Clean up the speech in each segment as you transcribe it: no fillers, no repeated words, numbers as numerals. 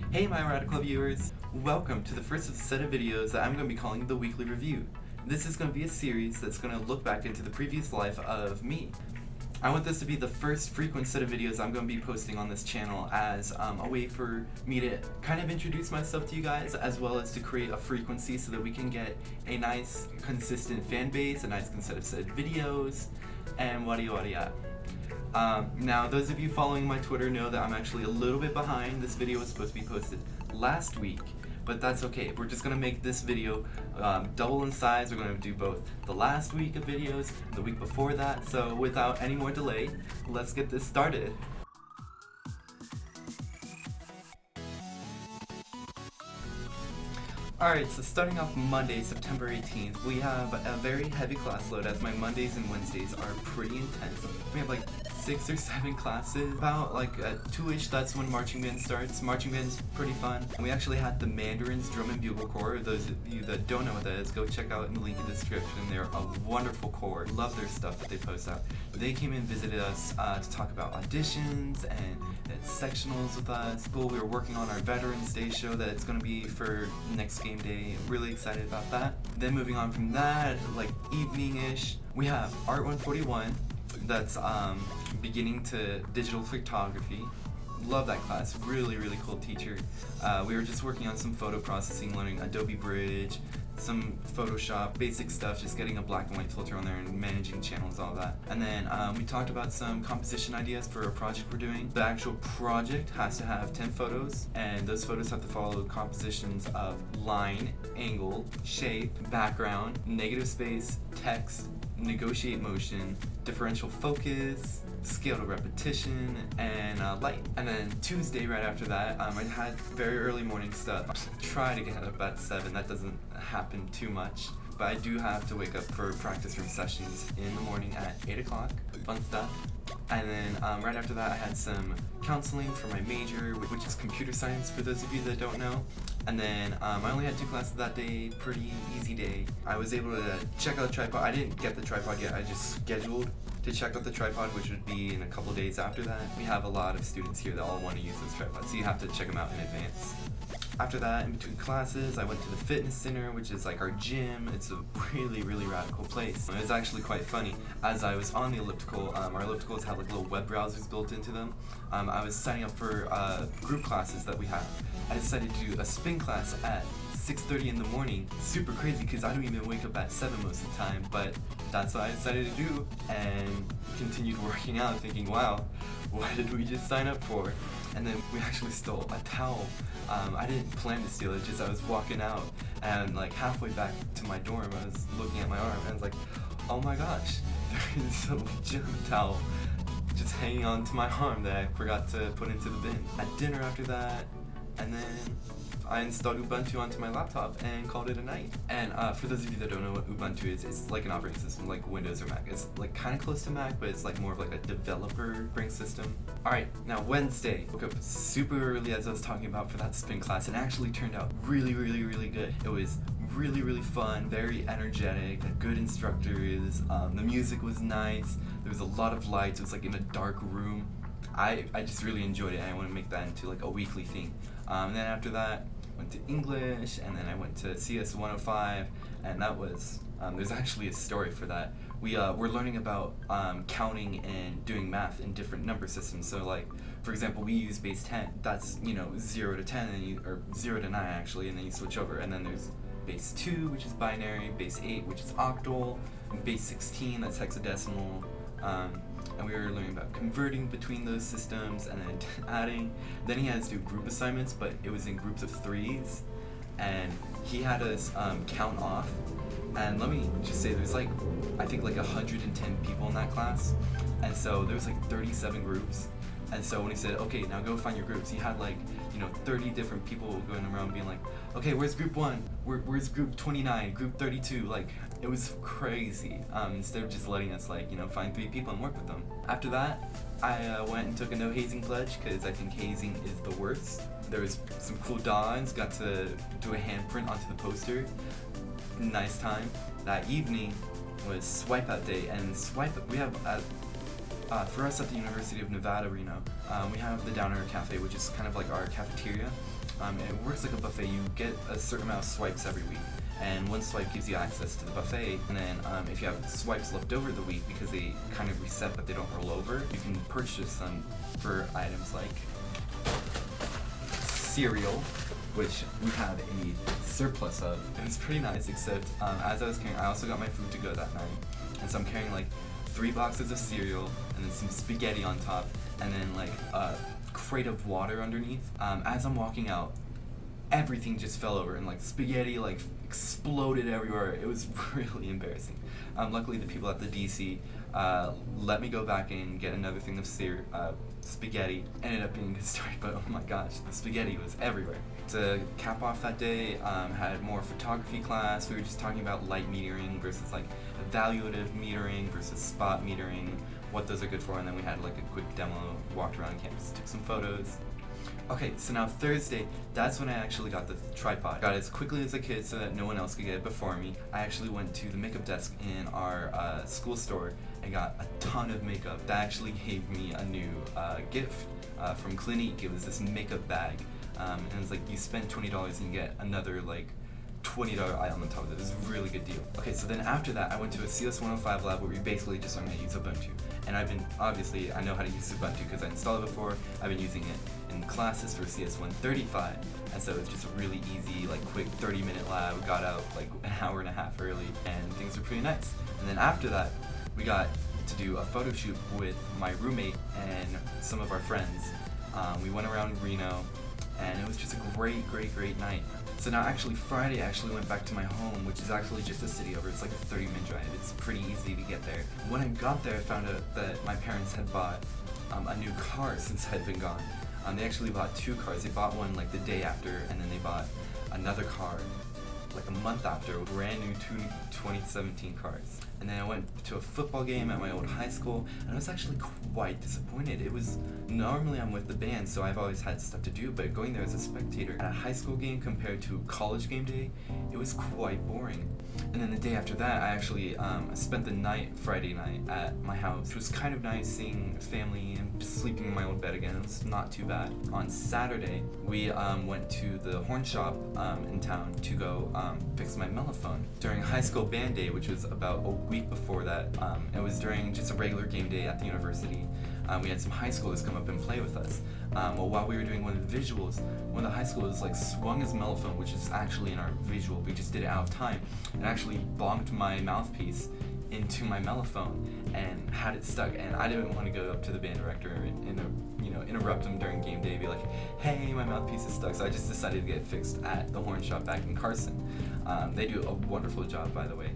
Hey my radical viewers! Welcome to the first of a set of videos that I'm going to be calling the Weekly Review. This is going to be a series that's going to look back into the previous life of me. I want this to be the first frequent set of videos I'm going to be posting on this channel as a way for me to kind of introduce myself to you guys, as well as to create a frequency so that we can get a nice consistent fan base, a nice consistent set of videos, and wadi-wadi-ya. Now, those of you following my Twitter know that I'm actually a little bit behind. This video was supposed to be posted last week, but that's okay. We're just going to make this video double in size. We're going to do both the last week of videos and the week before that. So without any more delay, let's get this started. Alright, so starting off Monday, September 18th, we have a very heavy class load as my Mondays and Wednesdays are pretty intense. We have like 6 or 7 classes. About like at 2-ish, that's when marching band starts. Marching band's pretty fun. And we actually had the Mandarins Drum and Bugle Corps. Those of you that don't know what that is, go check out in the link in the description. They're a wonderful corps. Love their stuff that they post out. They came and visited us to talk about auditions and sectionals with us. Cool, we were working on our Veterans Day show that it's going to be for next game day. Really excited about that. Then moving on from that, like evening-ish, we have Art 141. That's beginning to digital photography. Love that class. Really cool teacher. We were just working on some photo processing, learning Adobe Bridge, some Photoshop, basic stuff, just getting a black and white filter on there and managing channels, all that. And then we talked about some composition ideas for a project we're doing. The actual project has to have 10 photos, and those photos have to follow compositions of line, angle, shape, background, negative space, text, negotiate motion, differential focus, scale to repetition, and light. And then Tuesday, right after that, I had very early morning stuff. I try to get up at 7. That doesn't happen too much, but I do have to wake up for practice room sessions in the morning at 8 o'clock. Fun stuff. And then right after that, I had some counseling for my major, which is computer science for those of you that don't know. And then I only had 2 classes that day, pretty easy day. I was able to check out the tripod. I didn't get the tripod yet, I just scheduled to check out the tripod, which would be in a couple days after that. We have a lot of students here that all want to use those tripods, so you have to check them out in advance. After that, in between classes, I went to the fitness center, which is like our gym. It's a really radical place. It was actually quite funny. As I was on the elliptical, our ellipticals have like little web browsers built into them. I was signing up for group classes that we have. I decided to do a spin class at 6:30 in the morning. Super crazy because I don't even wake up at 7 most of the time, but that's what I decided to do and continued working out thinking, wow, what did we just sign up for? And then we actually stole a towel. I didn't plan to steal it, just I was walking out and like halfway back to my dorm, I was looking at my arm and I was like, oh my gosh, there is a legitimate towel just hanging on to my arm that I forgot to put into the bin. At dinner after that, and then I installed Ubuntu onto my laptop and called it a night. And for those of you that don't know what Ubuntu is, it's like an operating system like Windows or Mac. It's like kind of close to Mac, but it's like more of like a developer operating system. Alright, now Wednesday. Woke up super early as I was talking about for that spin class, and it actually turned out really good. It was really fun, very energetic, good instructors, the music was nice, there was a lot of lights, it was like in a dark room. I just really enjoyed it, and I want to make that into like a weekly thing. And then after that, went to English, and then I went to CS 105, and that was, there's actually a story for that. We're learning about counting and doing math in different number systems. So like, for example, we use base 10, that's, 0 to 10, and or 0 to 9 actually, and then you switch over, and then there's base 2, which is binary, base 8, which is octal, and base 16, that's hexadecimal. And we were learning about converting between those systems and then adding. Then he had us do group assignments, but it was in groups of 3s, and he had us count off. And let me just say, there's like, I think like 110 people in that class, and so there was like 37 groups. And so when he said, okay, now go find your groups, he had like, 30 different people going around being like, okay, where's group 1? Where's group 29? Group 32? Like, it was crazy. Instead of just letting us like, find 3 people and work with them. After that, I went and took a no hazing pledge because I think hazing is the worst. There was some cool dogs, got to do a handprint onto the poster. Nice time. That evening was swipe out day, and we have for us at the University of Nevada, Reno, we have the Downer Cafe, which is kind of like our cafeteria. It works like a buffet. You get a certain amount of swipes every week, and one swipe gives you access to the buffet. And then if you have swipes left over the week, because they kind of reset but they don't roll over, you can purchase them for items like cereal, which we had a surplus of. It was pretty nice, except as I was carrying, I also got my food to go that night, and so I'm carrying like 3 boxes of cereal and then some spaghetti on top, and then like a crate of water underneath. As I'm walking out, everything just fell over and like spaghetti like exploded everywhere. It was really embarrassing. Luckily the people at the DC let me go back and get another thing of spaghetti. Ended up being a good story, but oh my gosh, the spaghetti was everywhere. To cap off that day, had more photography class. We were just talking about light metering versus like evaluative metering versus spot metering, what those are good for, and then we had like a quick demo, walked around campus, took some photos. Okay, so now Thursday, that's when I actually got the tripod. Got it as quickly as I could so that no one else could get it before me. I actually went to the makeup desk in our school store and got a ton of makeup. That actually gave me a new gift from Clinique. It was this makeup bag, and it was like you spend $20 and you get another like $20 item on top of it. It was a really good deal. Okay, so then after that, I went to a CS 105 lab where we basically just learned how to use Ubuntu. And obviously, I know how to use Ubuntu because I installed it before. I've been using it in classes for CS 135. And so it's just a really easy, like quick 30-minute lab. We got out like an hour and a half early and things were pretty nice. And then after that, we got to do a photo shoot with my roommate and some of our friends. We went around Reno and it was just a great night. So now actually Friday I actually went back to my home, which is actually just a city over. It's like a 30-minute drive. It's pretty easy to get there. When I got there, I found out that my parents had bought a new car since I'd been gone. They actually bought 2 cars. They bought one like the day after, and then they bought another car like a month after, brand new 2017 cars. And then I went to a football game at my old high school, and I was actually quite disappointed. It was, normally I'm with the band, so I've always had stuff to do, but going there as a spectator at a high school game compared to college game day, it was quite boring. And then the day after that, I actually spent the night, Friday night, at my house. It was kind of nice seeing family and just sleeping in my own bed again. It was not too bad. On Saturday, we went to the horn shop in town to go fix my mellophone. During high school band day, which was about a week before that, it was during just a regular game day at the university. We had some high schoolers come up and play with us. Well, while we were doing one of the visuals, one of the high schoolers like swung his mellophone, which is actually in our visual. We just did it out of time, and actually bonked my mouthpiece into my mellophone and had it stuck. And I didn't want to go up to the band director and interrupt him during game day, be like, "Hey, my mouthpiece is stuck." So I just decided to get it fixed at the horn shop back in Carson. They do a wonderful job, by the way.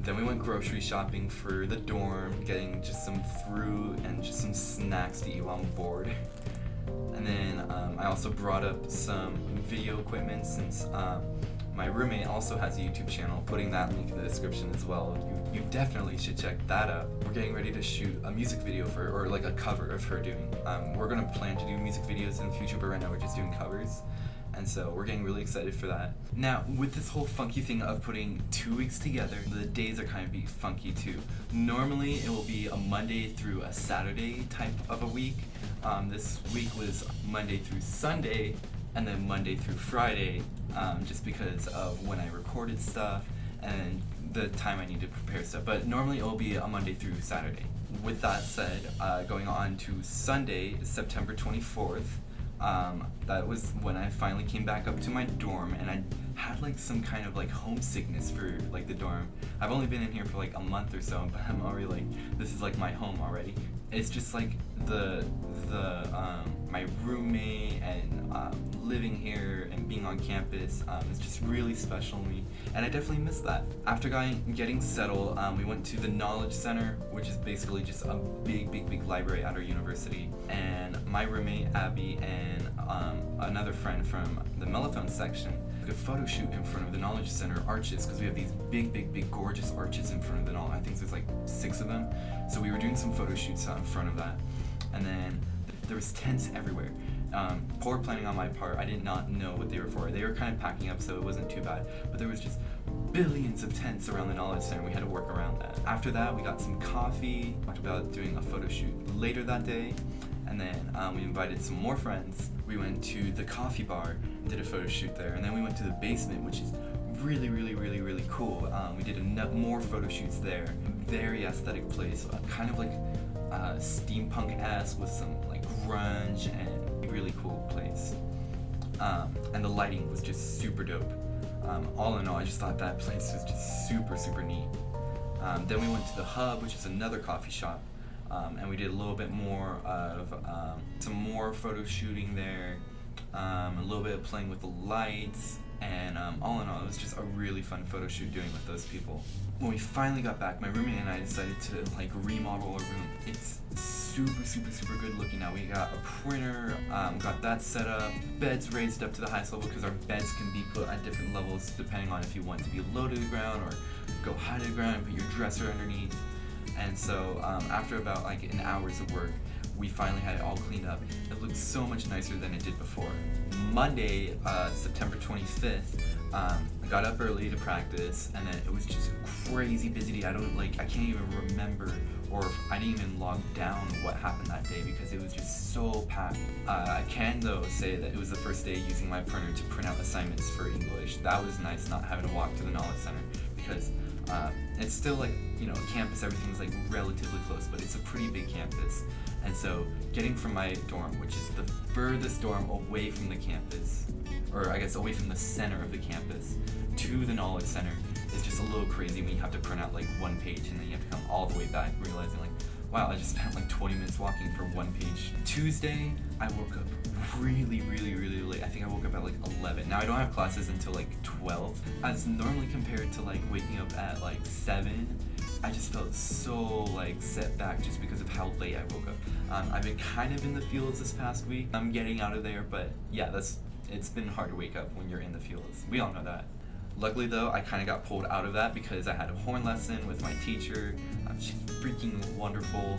Then we went grocery shopping for the dorm, getting just some fruit and just some snacks to eat while I'm bored. And then I also brought up some video equipment since my roommate also has a YouTube channel, putting that link in the description as well. You definitely should check that out. We're getting ready to shoot a music video for her, or like a cover of her doing. We're gonna plan to do music videos in the future, but right now we're just doing covers. And so we're getting really excited for that. Now, with this whole funky thing of putting 2 weeks together, the days are kind of be funky too. Normally, it will be a Monday through a Saturday type of a week. This week was Monday through Sunday, and then Monday through Friday, just because of when I recorded stuff and the time I need to prepare stuff. But normally, it will be a Monday through Saturday. With that said, going on to Sunday, September 24th, that was when I finally came back up to my dorm, and I had like some kind of like homesickness for like the dorm. I've only been in here for like a month or so, but I'm already like, this is like my home already. It's just like my roommate and living here and being on campus is just really special to me, and I definitely miss that. After getting settled, we went to the Knowledge Center, which is basically just a big library at our university, and my roommate Abby and another friend from the mellophone section took a photo shoot in front of the Knowledge Center arches, because we have these big gorgeous arches in front of the Knowledge. I think there's like 6 of them, so we were doing some photo shoots out in front of that. And then there was tents everywhere. Poor planning on my part. I did not know what they were for. They were kind of packing up, so it wasn't too bad. But there was just billions of tents around the Knowledge Center. We had to work around that. After that, we got some coffee. Talked about doing a photo shoot later that day. and then we invited some more friends. We went to the coffee bar, did a photo shoot there, and then we went to the basement, which is really, really, really, really cool. We did more photo shoots there. Very aesthetic place, kind of like steampunk-esque with some like grunge, and really cool place. And the lighting was just super dope. All in all, I just thought that place was just super, super neat. Then we went to the Hub, which is another coffee shop, and we did a little bit more of some more photo shooting there, a little bit of playing with the lights, and all in all, it was just a really fun photo shoot doing with those people. When we finally got back, my roommate and I decided to like remodel our room. It's super, super, super good looking now. We got a printer, got that set up, beds raised up to the highest level because our beds can be put at different levels depending on if you want to be low to the ground or go high to the ground and put your dresser underneath. And so after about like an hour's of work, we finally had it all cleaned up. It looked so much nicer than it did before. Monday, September 25th, I got up early to practice, and then it was just a crazy busy day. I can't even remember, or I didn't even log down what happened that day because it was just so packed. I can though say that it was the first day using my printer to print out assignments for English. That was nice, not having to walk to the Knowledge Center, because it's still like, a campus, everything's like relatively close, but it's a pretty big campus. And so getting from my dorm, which is the furthest dorm away from the campus, or I guess away from the center of the campus, to the Knowledge Center is just a little crazy when you have to print out like one page and then you have to come all the way back, realizing like, wow, I just spent like 20 minutes walking for one page. Tuesday, I woke up really, really, really late. I think I woke up at like 11. Now I don't have classes until like 12. As normally compared to like waking up at like 7, I just felt so like set back just because of how late I woke up. I've been kind of in the fields this past week. I'm getting out of there, but yeah, it's been hard to wake up when you're in the fields. We all know that. Luckily though, I kind of got pulled out of that because I had a horn lesson with my teacher. She's freaking wonderful.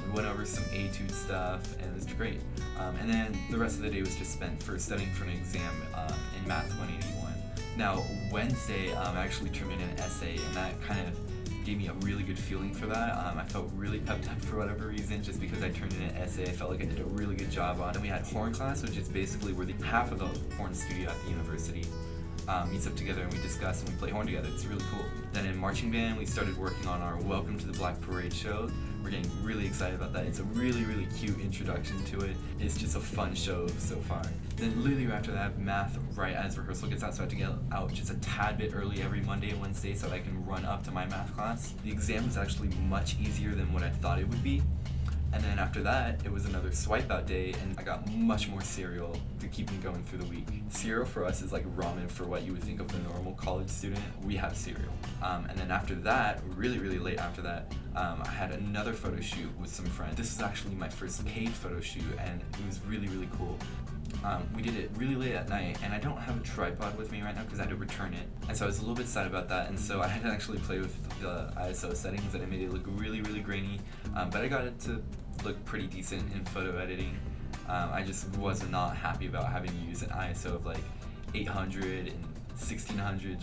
We went over some etude stuff and it was great. And then the rest of the day was just spent for studying for an exam in Math 181. Now Wednesday, I actually turned in an essay, and that kind of gave me a really good feeling for that. I felt really pepped up for whatever reason, just because I turned in an essay. I felt like I did a really good job on it. And we had horn class, which is basically where half of the horn studio at the university meets up together and we discuss and we play horn together. It's really cool. Then in marching band, we started working on our Welcome to the Black Parade show. We're getting really excited about that. It's a really, really cute introduction to it. It's just a fun show so far. Then literally after that, math right as rehearsal gets out, so I have to get out just a tad bit early every Monday and Wednesday so that I can run up to my math class. The exam was actually much easier than what I thought it would be. And then after that, it was another swipe out day, and I got much more cereal to keep me going through the week. Cereal for us is like ramen for what you would think of the normal college student. We have cereal. And then after that, really, really late after that, I had another photo shoot with some friends. This is actually my first paid photo shoot, and it was really, really cool. We did it really late at night, and I don't have a tripod with me right now because I had to return it. And so I was a little bit sad about that, and so I had to actually play with the ISO settings, and it made it look really, really grainy. But I got it to look pretty decent in photo editing. I just was not happy about having to use an ISO of like 800 and 1600.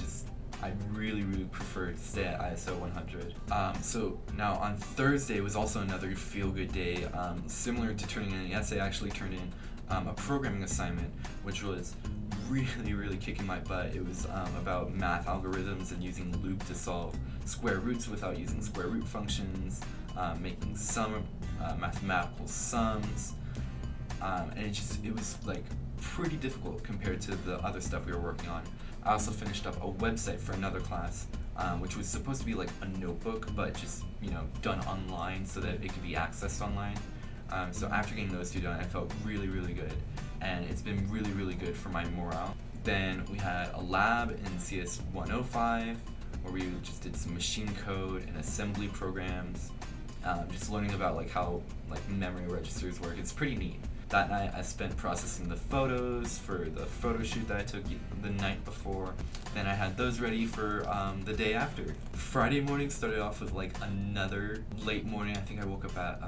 I really, really prefer to stay at ISO 100. So now on Thursday was also another feel-good day. Similar to turning in an essay, I actually turned in a programming assignment, which was really, really kicking my butt. It was about math algorithms and using loop to solve square roots without using square root functions, making some mathematical sums, and it was like pretty difficult compared to the other stuff we were working on. I also finished up a website for another class, which was supposed to be like a notebook, but just done online so that it could be accessed online. So after getting those two done, I felt really, really good, and it's been really, really good for my morale. Then we had a lab in CS 105 where we just did some machine code and assembly programs, just learning about like how like memory registers work. It's pretty neat. That night I spent processing the photos for the photo shoot that I took the night before. Then I had those ready for the day after. Friday morning started off with like another late morning. I think I woke up at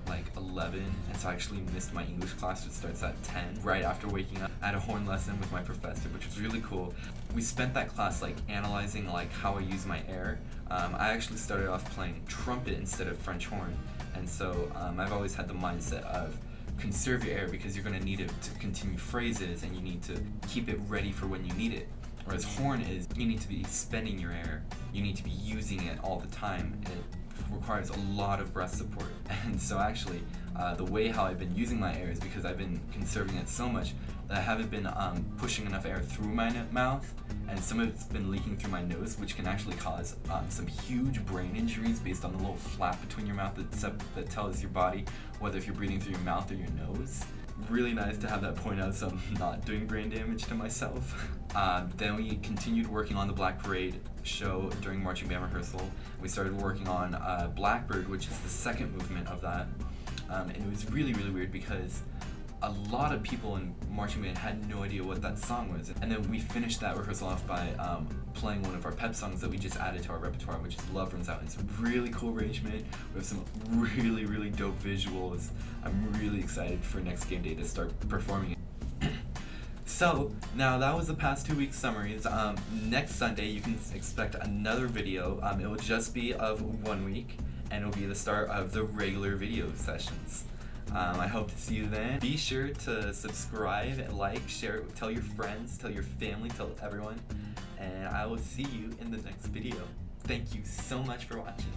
like 11, and so I actually missed my English class, which starts at 10. Right after waking up, I had a horn lesson with my professor, which was really cool. We spent that class like analyzing like how I use my air. I actually started off playing trumpet instead of French horn, and so I've always had the mindset of conserve your air because you're going to need it to continue phrases, and you need to keep it ready for when you need it. Whereas horn is, you need to be spending your air, you need to be using it all the time. It requires a lot of breath support. And so actually, the way how I've been using my air is because I've been conserving it so much that I haven't been pushing enough air through my mouth, and some of it's been leaking through my nose, which can actually cause some huge brain injuries based on the little flap between your mouth that tells your body whether if you're breathing through your mouth or your nose. Really nice to have that point out, so I'm not doing brain damage to myself. Then we continued working on the Black Parade show during marching band rehearsal. We started working on Blackbird, which is the second movement of that. And it was really, really weird because a lot of people in marching band had no idea what that song was. And then we finished that rehearsal off by playing one of our pep songs that we just added to our repertoire, which is Love Runs Out. It's a really cool arrangement. We have some really, really dope visuals. I'm really excited for next game day to start performing it. So, now that was the past 2 weeks' summaries. Next Sunday you can expect another video. It will just be of 1 week, and it will be the start of the regular video sessions. I hope to see you then. Be sure to subscribe, like, share, tell your friends, tell your family, tell everyone, and I will see you in the next video. Thank you so much for watching.